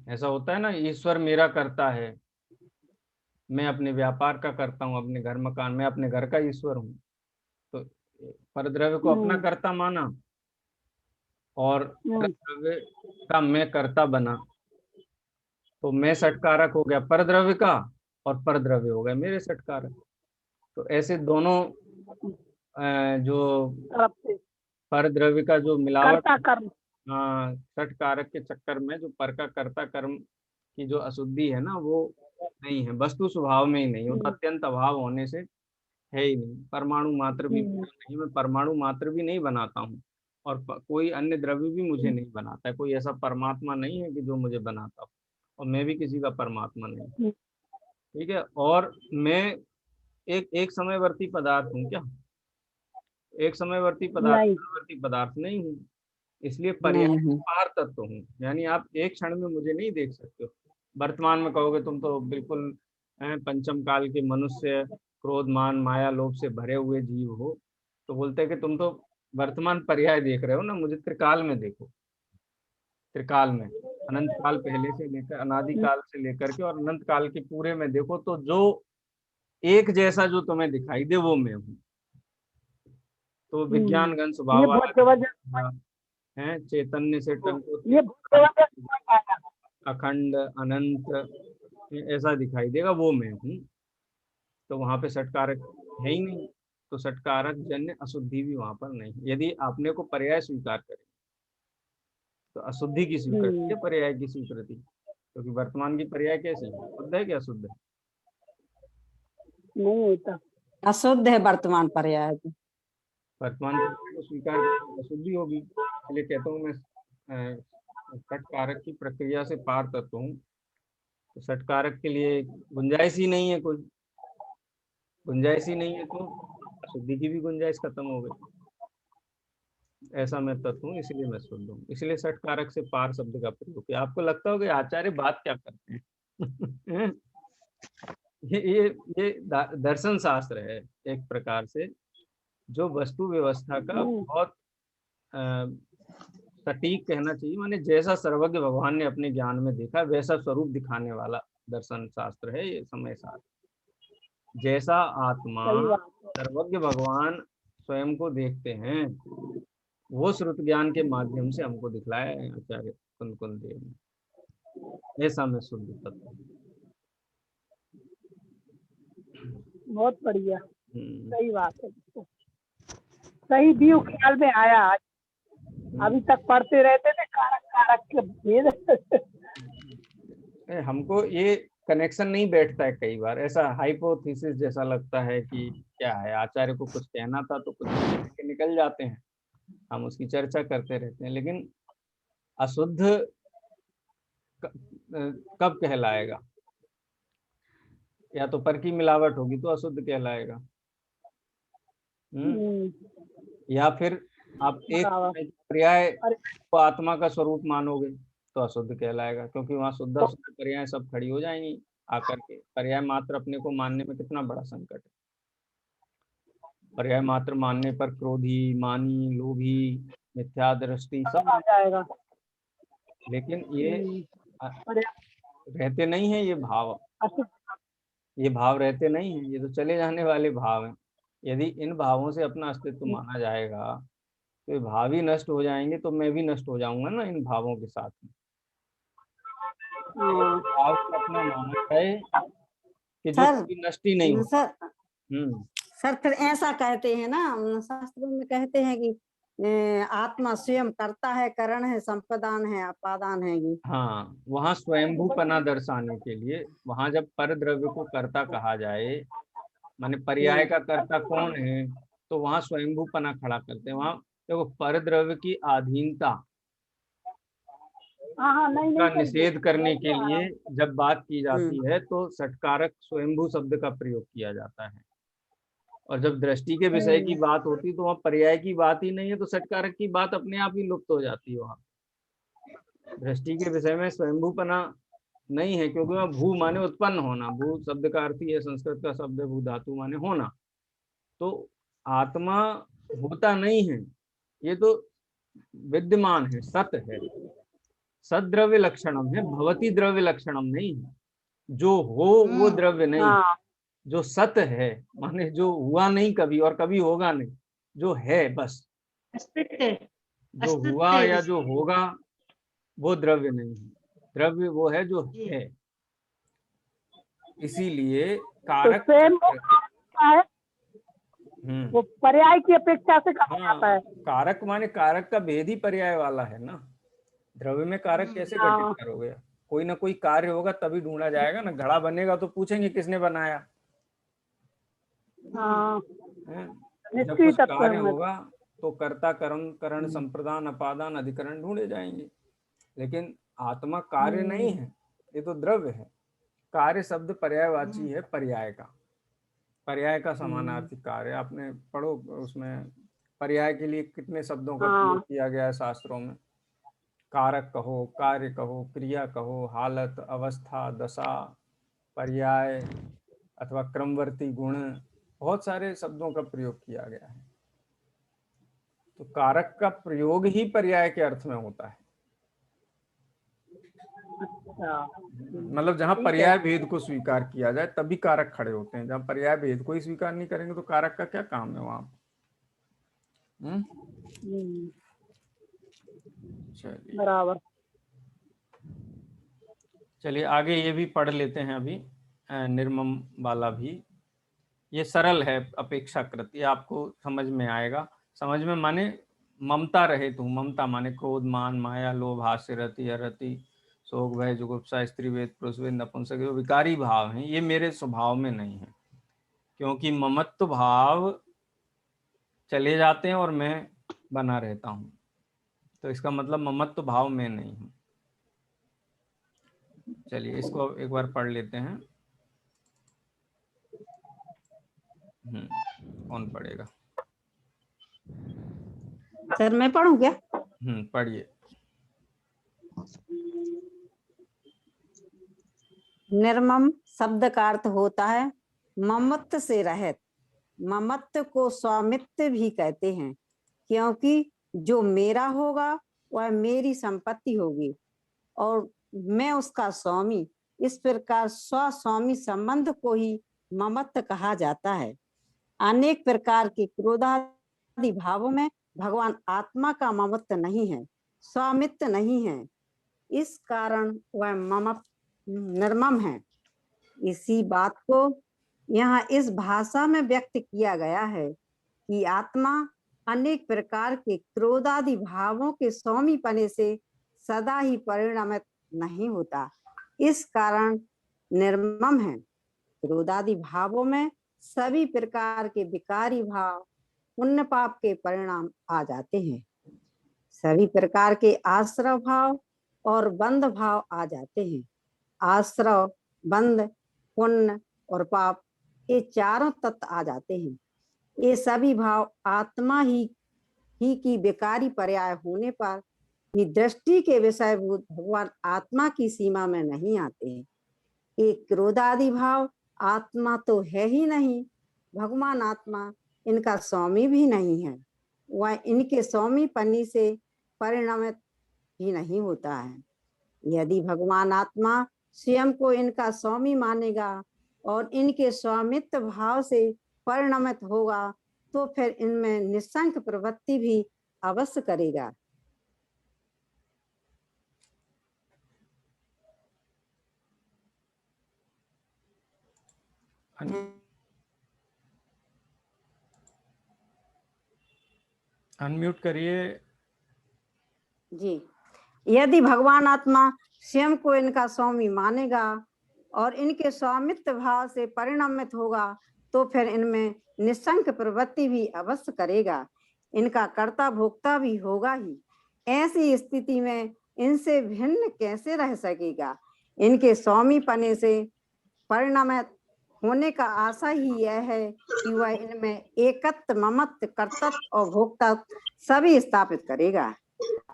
ऐसा होता है ना, ईश्वर मेरा करता है, मैं अपने व्यापार का करता हूँ, अपने घर मकान, मैं अपने घर का ईश्वर हूँ। तो परद्रव्य को अपना कर्ता माना और परद्रव्य का मैं कर्ता बना, तो मैं षटकारक हो गया परद्रव्य का और परद्रव्य हो गया मेरे षटकारक। तो ऐसे दोनों जो तरफ से परद्रव्य का जो मिलावट, कर्ता कर्म। हाँ, षटकारक के चक्कर में जो पर का कर्ता कर्म की जो अशुद्धि है ना, वो नहीं है, वस्तु स्वभाव में ही नहीं, वो तो अत्यंत अभाव होने से है ही नहीं। परमाणु मात्र भी नहीं, मैं परमाणु मात्र भी नहीं बनाता हूँ, और कोई अन्य द्रव्य भी मुझे नहीं बनाता है। कोई ऐसा परमात्मा नहीं है कि जो मुझे बनाता हो, और मैं भी किसी का परमात्मा नहीं। ठीक है, और मैं एक एक समयवर्ती पदार्थ हूँ क्या? एक समयवर्ती पदार्थ, नहीं समयवर्ती पदार्थ नहीं हूँ। इसलिए पर्याय नहीं हूँ। पार तत्व हूँ, यानी आप एक क्षण में मुझे नहीं देख सकते हो। वर्तमान में कहोगे तुम तो बिल्कुल पंचम काल के मनुष्य, क्रोध मान माया लोभ से भरे हुए जीव हो, तो बोलते हैं कि तुम तो वर्तमान पर्याय देख रहे हो ना, मुझे त्रिकाल में देखो। त्रिकाल में अनंत काल पहले से लेकर, अनादि काल से लेकर के और अनंत काल के पूरे में देखो, तो जो एक जैसा जो तुम्हें दिखाई दे वो मैं हूँ। तो विज्ञान घन ये स्वभाव बहुत वाला जबरदस्त। है, चैतन्य से टंको ये बहुत जबरदस्त। अखंड अनंत ऐसा दिखाई देगा, वो मैं हूँ। तो वहां पे षटकारक है ही नहीं, तो षटकारक जन्य अशुद्धि भी वहां पर नहीं। यदि आपने को पर्याय स्वीकार करे तो अशुद्धि की स्वीकृति है, पर्याय की स्वीकृति, क्योंकि वर्तमान की पर्याय कैसी है, शुद्ध है कि अशुद्ध है? नहीं होता। अशुद्ध है वर्तमान पर्याय की। वर्तमान पर्याय को स्वीकार करने की अशुद्धि होगी। इसलिए कहता हूँ मैं षटकारक की प्रक्रिया से पार तत्व हूँ। तो षटकारक के लिए गुंजाइश ही नहीं है, कोई गुंजाइश ही नहीं है, तो अशुद्धि की भी गुंजाइश खत्म हो गई। ऐसा मैं तत्व हूँ, इसलिए मैं शुद्ध हूँ। इसलिए षटकारक से पार शब्द का प्रयोग किया। आपको लगता होगा आचार्य बात क्या करते हैं? ये दर्शन शास्त्र है एक प्रकार से, जो वस्तु व्यवस्था का बहुत सटीक कहना चाहिए, माने जैसा सर्वज्ञ भगवान ने अपने ज्ञान में देखा वैसा स्वरूप दिखाने वाला दर्शन शास्त्र है ये समय शास्त्र। जैसा आत्मा सही बात। सर्वज्ञ भगवान स्वयं को देखते हैं, वो श्रुत ज्ञान के माध्यम से हमको दिखलाया है आचार्य कुंद देव ने। ऐसा मैं शुद्ध तत्व हूँ। बहुत बढ़िया। हम्म, सही बात है। सही व्यू ख्याल में आया आज। अभी तक पढ़ते रहते थे कारक कारक के भेद। हमको ये कनेक्शन नहीं बैठता है, कई बार ऐसा हाइपोथेसिस जैसा लगता है कि क्या है, आचार्य को कुछ कहना था तो कुछ कह के निकल जाते हैं, हम उसकी चर्चा करते रहते हैं, लेकिन अशुद्ध कब कहलाएगा? या तो पर की मिलावट होगी तो अशुद्ध कहलाएगा, या फिर आप एक बराबर। पर्याय अरे को आत्मा का स्वरूप मानोगे तो अशुद्ध कहलाएगा, क्योंकि वहां शुद्ध अशुद्ध पर्याय सब खड़ी हो जाएंगी आकर के। पर्याय मात्र अपने को मानने में कितना बड़ा संकट है। पर्याय मात्र मानने पर क्रोधी, मानी, लोभी, मिथ्या दृष्टि सब आ जाएगा। लेकिन ये अरे रहते नहीं है, ये भाव, अशुद्ध। ये भाव रहते नहीं हैं, ये तो चले जाने वाले भाव हैं। यदि इन भावों से अपना अस्तित्व माना जाएगा तो ये भाव ही नष्ट हो जाएंगे, तो मैं भी नष्ट हो जाऊंगा ना इन भावों के साथ में। भाव को अपना माना जाए कि जो सर कभी नष्ट ही नहीं होता। सर हम्म, सर फिर ऐसा कहते हैं ना, शास्त्रों में कहते हैं कि आत्मा स्वयं करता है, करण है, संपदान है, अपादान है ये। हाँ, वहां स्वयंभूपना दर्शाने के लिए, वहां जब पर द्रव्य को कर्ता कहा जाए, माने पर्याय का कर्ता कौन है, तो वहां स्वयंभूपना खड़ा करते हैं। वहां देखो, पर द्रव्य की अधीनता हाँ हाँ नहीं का नहीं सही निषेध करने के आ रहा लिए हूँ। जब बात की जाती है तो षटकारक स्वयंभू शब्द का प्रयोग किया जाता है। और जब दृष्टि के विषय की बात होती है तो वहां पर्याय की बात ही नहीं है, तो षटकारक की बात अपने आप ही लुप्त हो जाती है। वहां दृष्टि के विषय में स्वयंभूपना नहीं है, क्योंकि वहां भू माने उत्पन्न होना, भू शब्द का अर्थ ही है, संस्कृत का शब्द है भू, धातु माने होना। तो आत्मा होता नहीं है, ये तो विद्यमान है, सत है। सद्द्रव्य लक्षणम है, भवती द्रव्य लक्षणम नहीं है। जो हो वो द्रव्य नहीं, हाँ जो सत है माने जो हुआ नहीं कभी और कभी होगा नहीं, जो है बस, जो हुआ या जो होगा वो द्रव्य नहीं है। द्रव्य वो है जो है। इसीलिए तो कारक स्वयं चक्र, है, वो पर्याय की अपेक्षा से कहा जाता हाँ, है। कारक माने कारक का भेद ही पर्याय वाला है ना। द्रव्य में कारक कैसे घटित हाँ करोगे? कोई ना कोई कार्य होगा तभी ढूंढा जाएगा ना। घड़ा बनेगा तो पूछेंगे किसने बनाया हाँ है? जब कुछ निश्चित कार्य में। होगा तो कर्ता कर्म करण संप्रदान अपादान अधिकरण ढूंढे जाएंगे। लेकिन आत्मा कार्य नहीं है, ये तो द्रव्य है। कार्य शब्द पर्यायवाची है, पर्याय का, पर्याय का समानार्थी कार्य। आपने पढ़ो उसमें पर्याय के लिए कितने शब्दों का प्रयोग हाँ किया गया है शास्त्रों में। कारक कहो, कार्य कहो, क्रिया कहो, हालत, अवस्था, दशा, पर्याय अथवा क्रमवर्ती गुण, बहुत सारे शब्दों का प्रयोग किया गया है। तो कारक का प्रयोग ही पर्याय के अर्थ में होता है। अच्छा मतलब जहां ठीक है। पर्याय भेद को स्वीकार किया जाए तभी कारक खड़े होते हैं। जहां पर्याय भेद को ही स्वीकार नहीं करेंगे तो कारक का क्या काम है वहां। चलिए बराबर। चलिए आगे ये भी पढ़ लेते हैं अभी, निर्मम वाला भी। ये सरल है अपेक्षाकृत, ये आपको समझ में आएगा। समझ में माने ममता रहित हूँ। ममता माने क्रोध, मान, माया, लोभ, हास्य, रति, अरति, शोक, भय, जुगुप्सा, स्त्री वेद, पुरुष वेद, नपुंसक, जो विकारी भाव हैं ये मेरे स्वभाव में नहीं है। क्योंकि ममत्व भाव चले जाते हैं और मैं बना रहता हूँ, तो इसका मतलब ममत्व भाव में नहीं हूँ। चलिए इसको एक बार पढ़ लेते हैं। कौन पढ़ेगा? सर मैं पढ़ूं क्या? पढ़िए। निर्मम शब्द का अर्थ होता है ममत्व से रहित। ममत्व को स्वामित्व भी कहते हैं, क्योंकि जो मेरा होगा वह मेरी संपत्ति होगी और मैं उसका स्वामी। इस प्रकार स्वस्वामी संबंध को ही ममत्व कहा जाता है। अनेक प्रकार के क्रोधादि भावों में भगवान आत्मा का ममत्व नहीं है, स्वामित्व नहीं है। इस कारण वह निर्मम है। इसी बात को यहाँ इस भाषा में व्यक्त किया गया है कि आत्मा अनेक प्रकार के क्रोधादि भावों के स्वामी पने से सदा ही परिणमित नहीं होता, इस कारण निर्मम है। क्रोधादि भावों में सभी प्रकार के विकारी भाव, पुण्य पाप के परिणाम आ जाते हैं। सभी प्रकार के आश्रव भाव और बंध भाव आ जाते हैं। आश्रव, बंध, पुण्य और पाप, ये चारों तत्व आ जाते हैं। ये सभी भाव आत्मा ही की विकारी पर्याय होने पर ही दृष्टि के विषयभूत भगवान आत्मा की सीमा में नहीं आते हैं। एक क्रोधादि भाव आत्मा तो है ही नहीं, भगवान आत्मा इनका स्वामी भी नहीं है, वह इनके स्वामी पन्नी से परिणमित ही नहीं होता है। यदि भगवान आत्मा स्वयं को इनका स्वामी मानेगा और इनके स्वामित्व भाव से परिणमित होगा तो फिर इनमें निसंक प्रवृत्ति भी अवश्य करेगा। अनम्यूट करिए जी। यदि भगवान आत्मा स्वयं को इनका स्वामी मानेगा और इनके स्वामित्व भाव से परिणमित होगा तो फिर इनमें निसंक प्रवृत्ति भी अवश्य करेगा, इनका कर्ता भोक्ता भी होगा ही। ऐसी स्थिति में इनसे भिन्न कैसे रह सकेगा? इनके स्वामी पने से परिणमित होने का आशा ही यह है कि वह इनमें एकत्व, ममत्व, कर्तव्य और भोक्तत्व सभी स्थापित करेगा।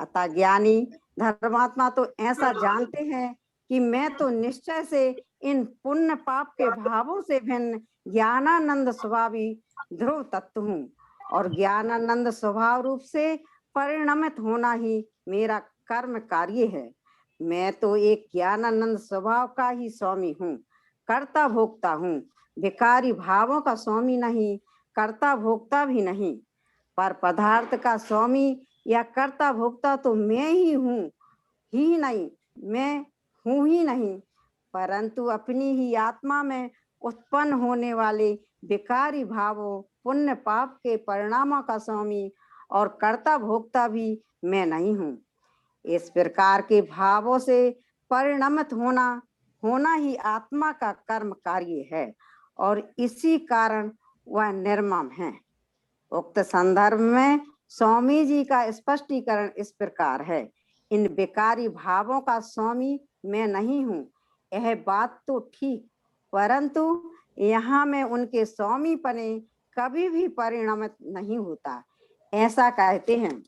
अतः ज्ञानी धर्मात्मा तो ऐसा जानते हैं कि मैं तो निश्चय से इन पुण्य पाप के भावों से भिन्न ज्ञानानंद स्वभावी ध्रुव तत्व हूँ और ज्ञानानंद स्वभाव रूप से परिणमित होना ही मेरा कर्म कार्य है। मैं तो एक ज्ञानानंद स्वभाव का ही स्वामी हूँ, कर्ता भोक्ता हूँ, विकारी भावों का स्वामी नहीं, कर्ता भोक्ता भी नहीं। पर पदार्थ का स्वामी या कर्ता भोक्ता तो मैं ही हूँ ही नहीं, मैं हूँ ही नहीं, परंतु अपनी ही आत्मा में उत्पन्न होने वाले विकारी भावों, पुण्य पाप के परिणामों का स्वामी और कर्ता भोक्ता भी मैं नहीं हूँ। इस प्रकार के भावों से परिणमित होना ही आत्मा का कर्म कार्य है और इसी कारण वह निर्मम है। उक्त संदर्भ में स्वामी जी का स्पष्टीकरण इस प्रकार है, इन विकारी भावों का स्वामी मैं नहीं हूँ, यह बात तो ठीक, परंतु यहाँ मैं उनके स्वामी पने कभी भी परिणमित नहीं होता। ऐसा कहते हैं,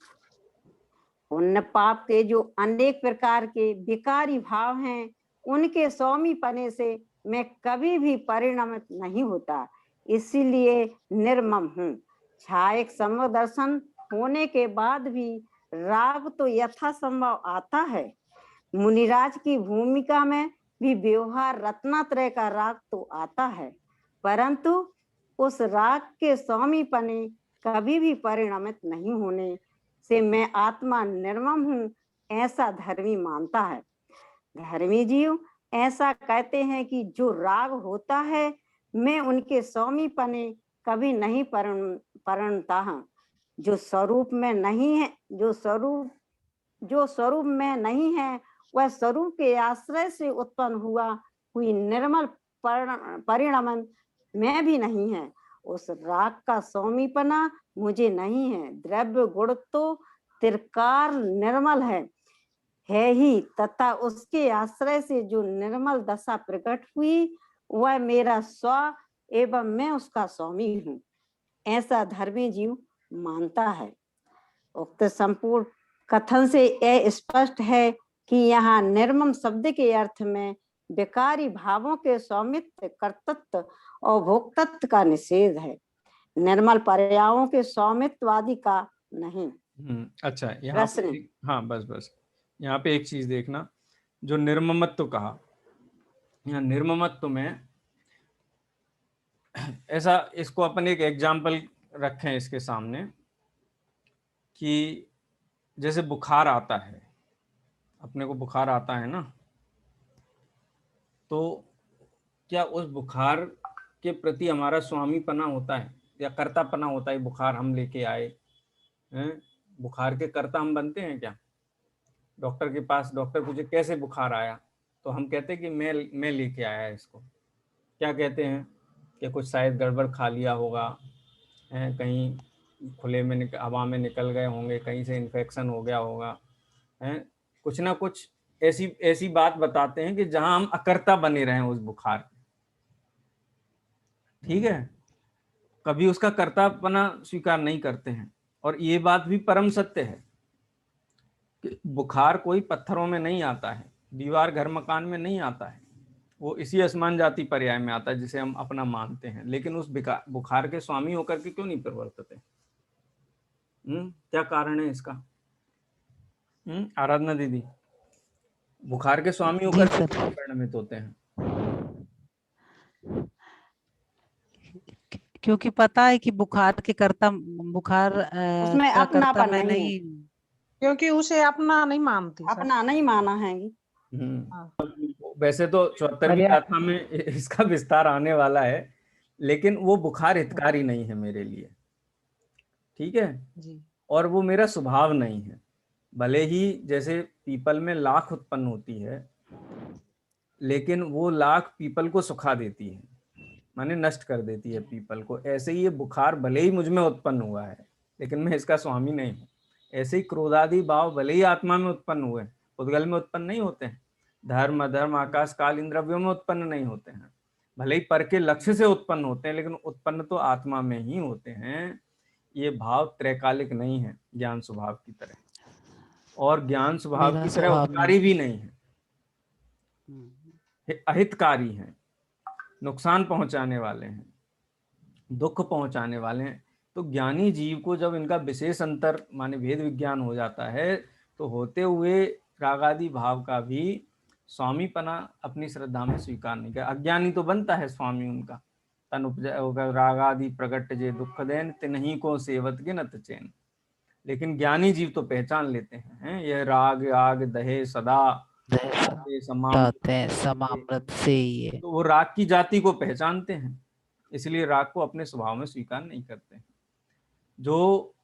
पुण्य पाप के जो अनेक प्रकार के विकारी भाव हैं, उनके स्वामी पने से मैं कभी भी परिणमित नहीं होता, इसीलिए निर्मम हूँ। छायक समदर्शन होने के बाद भी राग तो यथासंभव आता है। मुनिराज की भूमिका में भी व्यवहार रत्नात्रय का राग तो आता है, परंतु उस राग के स्वामी पने कभी भी परिणमित नहीं होने से मैं आत्मा निर्मम हूँ, ऐसा धर्मी मानता है। धर्मी जीव ऐसा कहते हैं कि जो राग होता है, मैं उनके स्वामी पने कभी नहीं परिणता हूँ। जो स्वरूप में नहीं है, जो स्वरूप में नहीं है, वह स्वरूप के आश्रय से उत्पन्न हुई निर्मल परिणमन में भी नहीं है। उस राग का स्वामीपना मुझे नहीं है। द्रव्य गुण तो त्रिकार निर्मल है ही, तथा उसके आश्रय से जो निर्मल दशा प्रकट हुई वह मेरा स्व एवं मैं उसका स्वामी हूँ, ऐसा धर्मी जीव मानता है। उक्त संपूर्ण कथन से यह स्पष्ट है कि यहाँ निर्मम शब्द के अर्थ में विकारी भावों के स्वामित्व, कर्तृत्व और भोक्तत्व का निषेध है, निर्मल पर्यायों के स्वामित्वादि का नहीं। अच्छा, यहाँ हाँ बस यहाँ पे एक चीज देखना, जो निर्ममत्व कहा, यहाँ निर्ममत्व में ऐसा, इसको अपन एक एग्जाम्पल रखें इसके सामने कि जैसे बुखार आता है, अपने को बुखार आता है ना, तो क्या उस बुखार के प्रति हमारा स्वामीपना होता है या कर्तापना होता है? बुखार हम लेके आए हैं, बुखार के कर्ता हम बनते हैं क्या? डॉक्टर के पास, डॉक्टर पूछे कैसे बुखार आया, तो हम कहते हैं कि मैं लेके आया इसको। क्या कहते हैं कि कुछ शायद गड़बड़ खा लिया होगा, कहीं खुले में हवा में निकल गए होंगे, कहीं से इन्फेक्शन हो गया होगा, कुछ ना कुछ ऐसी बात बताते हैं कि जहां हम अकर्ता बने रहें उस बुखार, ठीक है, कभी उसका कर्तापना स्वीकार नहीं करते हैं। और ये बात भी परम सत्य है कि बुखार कोई पत्थरों में नहीं आता है, दीवार घर मकान में नहीं आता है, वो इसी असमान जाति पर्याय में आता है जिसे हम अपना मानते हैं। लेकिन उस बुखार के स्वामी होकर के क्यों नहीं परिवर्तित? क्या कारण है इसका? आराधना दीदी, बुखार के स्वामी होकर के क्यों परिणमित होते हैं? क्योंकि पता है कि बुखार के कर्ता, बुखार उसमें का अपनापन कर्ता मैं नहीं, क्योंकि उसे अपना नहीं मानती, अपना नहीं माना है। वैसे तो 74वीं गाथा में इसका विस्तार आने वाला है, लेकिन वो बुखार हितकारी नहीं है मेरे लिए, ठीक है जी। और वो मेरा स्वभाव नहीं है। भले ही जैसे पीपल में लाख उत्पन्न होती है, लेकिन वो लाख पीपल को सुखा देती है, माने नष्ट कर देती है पीपल को। ऐसे ही ये बुखार भले ही मुझ में उत्पन्न हुआ है, लेकिन मैं इसका स्वामी नहीं हूँ। ऐसे ही क्रोधादि भाव भले ही आत्मा में उत्पन्न हुए, उद्गल में उत्पन्न नहीं होते हैं, धर्म अधर्म आकाश काल इन द्रव्यों में उत्पन्न नहीं होते हैं, भले ही पर के लक्ष्य से उत्पन्न होते हैं, लेकिन उत्पन्न तो आत्मा में ही होते हैं। ये भाव त्रैकालिक नहीं है ज्ञान स्वभाव की तरह, और ज्ञान स्वभाव की तरह उपकारी भी नहीं है, अहितकारी हैं, नुकसान पहुंचाने वाले हैं, दुख पहुंचाने वाले हैं। तो ज्ञानी जीव को जब इनका विशेष अंतर माने भेद विज्ञान हो जाता है, तो होते हुए रागादि भाव का भी स्वामीपना अपनी श्रद्धा में स्वीकार नहीं किया। अज्ञानी तो बनता है स्वामी उनका, तन उपजा रागादि प्रगट जे दुख देन तिन्हीं को सेवत गिनत चैन। लेकिन ज्ञानी जीव तो पहचान लेते हैं, यह राग आग दहे सदा समामृत से ये। तो वो राग की जाति को पहचानते हैं, इसलिए राग को अपने स्वभाव में स्वीकार नहीं करते। जो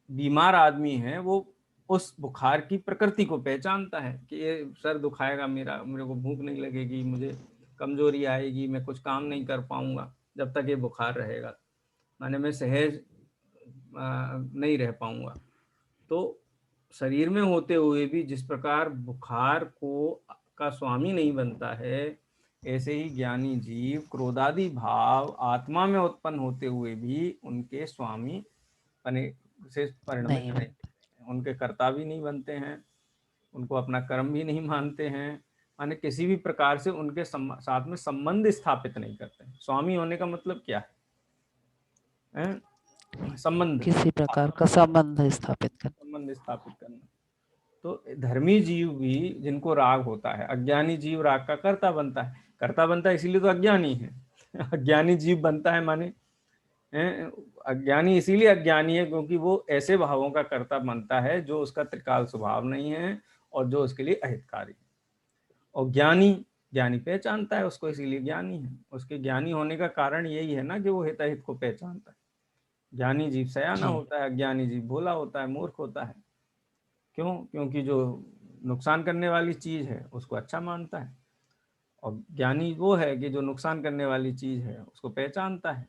बीमार आदमी है वो उस बुखार की प्रकृति को पहचानता है कि ये सर दुखाएगा मेरा, मेरे को भूख नहीं लगेगी, मुझे कमजोरी आएगी, मैं कुछ काम नहीं कर पाऊंगा जब तक ये बुखार रहेगा, माने मैं सहज नहीं रह पाऊंगा। तो शरीर में होते हुए भी जिस प्रकार बुखार को का स्वामी नहीं बनता है, ऐसे ही ज्ञानी जीव क्रोधादि भाव आत्मा में उत्पन्न होते हुए भी उनके स्वामी बने से परिणमित नहीं, उनके कर्ता भी नहीं बनते हैं, उनको अपना कर्म भी नहीं मानते हैं, माने किसी भी प्रकार से उनके साथ में संबंध स्थापित नहीं करते। स्वामी होने का मतलब क्या है? संबंध, किसी प्रकार का संबंध स्थापित करना। तो धर्मी जीव भी जिनको राग होता है, अज्ञानी जीव राग का कर्ता बनता है। कर्ता बनता है इसीलिए तो अज्ञानी है। अज्ञानी जीव बनता है माने अज्ञानी इसीलिए अज्ञानी है क्योंकि वो ऐसे भावों का कर्ता बनता है जो उसका त्रिकाल स्वभाव नहीं है और जो उसके लिए अहितकारी। और ज्ञानी पहचानता है उसको, इसीलिए ज्ञानी है। उसके ज्ञानी होने का कारण यही है ना कि वो हित अहित को पहचानता है। ज्ञानी जीव सयाना होता है, अज्ञानी जीव भोला होता है, मूर्ख होता है। क्यों? क्योंकि जो नुकसान करने वाली चीज है उसको अच्छा मानता है, और ज्ञानी वो है कि जो नुकसान करने वाली चीज है उसको पहचानता है,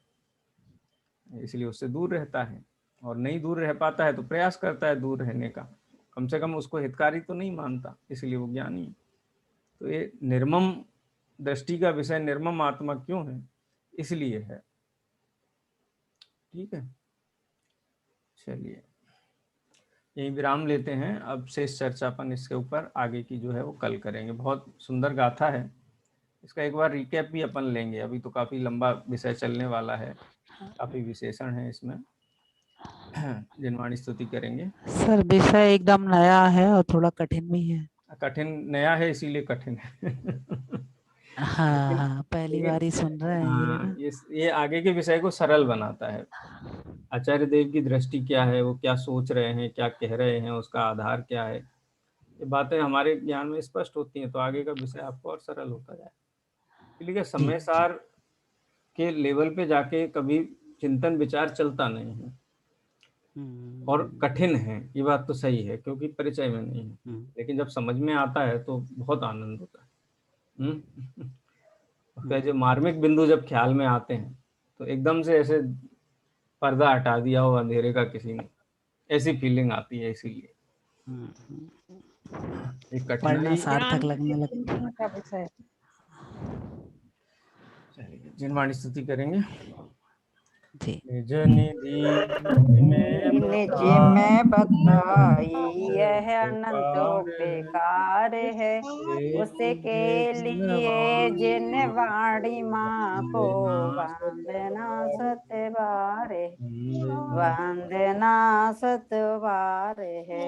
इसलिए उससे दूर रहता है। और नहीं दूर रह पाता है तो प्रयास करता है दूर रहने का, कम से कम उसको हितकारी तो नहीं मानता, इसलिए वो ज्ञानी है। तो ये निर्मम दृष्टि का विषय निर्मम आत्मा क्यों है? इसलिए है। ठीक है, चलिए यही विराम लेते हैं। अब शेष चर्चा अपन इसके ऊपर आगे की जो है वो कल करेंगे। बहुत सुंदर गाथा है, इसका एक बार रिकैप भी अपन लेंगे। अभी तो काफी लंबा विषय चलने वाला है, काफी विशेषण है इसमें। जिनवाणी स्तुति करेंगे। सर विषय एकदम नया है और थोड़ा कठिन भी है। कठिन नया है इसीलिए कठिन है। हाँ, पहली बार ही सुन रहे हैं ये ना। ये आगे के विषय को सरल बनाता है। आचार्य देव की दृष्टि क्या है, वो क्या सोच रहे हैं, क्या कह रहे हैं, उसका आधार क्या है, ये बातें हमारे ज्ञान में स्पष्ट होती हैं, तो आगे का विषय आपको और सरल होता जाए। इसलिए समय सार के लेवल पे जाके कभी चिंतन विचार चलता नहीं है, और कठिन है, ये बात तो सही है क्योंकि परिचय में नहीं है, लेकिन जब समझ में आता है तो बहुत आनंद होता है। उसका जो मार्मिक बिंदु जब ख्याल में आते हैं तो एकदम से ऐसे पर्दा हटा दिया हो अंधेरे का किसी ने, ऐसी फीलिंग आती है। इसीलिए एक कठिनाई सार्थक लगने लगता है। चलिए जिनवाणी स्तुति करेंगे। निज में बताई यह अनंत बेकार है, उसके लिए जिन वाणी माँ को वंदना सतबार है, वंदना सतबार है।